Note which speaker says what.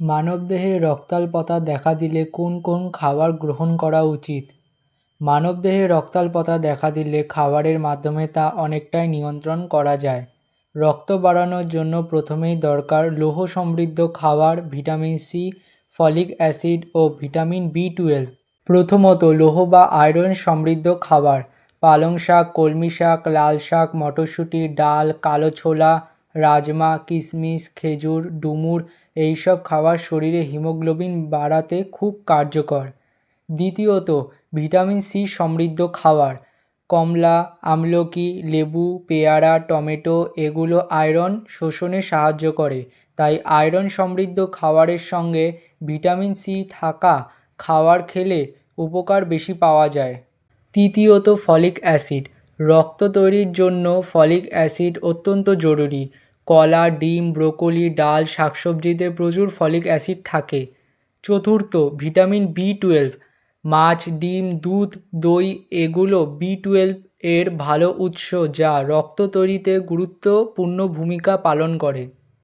Speaker 1: মানবদেহে রক্তাল্পতা দেখা দিলে কোন কোন খাবার গ্রহণ করা উচিত? মানবদেহে রক্তাল্পতা দেখা দিলে খাবারের মাধ্যমে তা অনেকটাই নিয়ন্ত্রণ করা যায়। রক্ত বাড়ানোর জন্য প্রথমেই দরকার লৌহ সমৃদ্ধ খাবার, ভিটামিন সি, ফলিক অ্যাসিড ও ভিটামিন বি12। প্রথমত লৌহ বা আয়রন সমৃদ্ধ খাবার, পালং শাক, কলমি শাক, লাল শাক, মটরশুঁটি, ডাল, কালো ছোলা, রাজমা, কিশমিশ, খেজুর, ডুমুর এইসব খাবার শরীরে হিমোগ্লোবিন বাড়াতে খুব কার্যকর। দ্বিতীয়ত ভিটামিন সি সমৃদ্ধ খাবার, কমলা, আমলকি, লেবু, পেয়ারা, টমেটো এগুলো আয়রন শোষণে সাহায্য করে, তাই আয়রন সমৃদ্ধ খাবারের সঙ্গে ভিটামিন সি থাকা খাবার খেলে উপকার বেশি পাওয়া যায়। তৃতীয়ত ফলিক অ্যাসিড, রক্ত তৈরির জন্য ফলিক অ্যাসিড অত্যন্ত জরুরি। কলা, ডিম, ব্রোকলি, ডাল, শাকসবজিতে প্রচুর ফলিক অ্যাসিড থাকে। চতুর্থ ভিটামিন বি12, মাছ, ডিম, দুধ, দই এগুলো বি12 এর ভালো উৎস যা রক্ত তৈরিতে গুরুত্বপূর্ণ ভূমিকা পালন করে।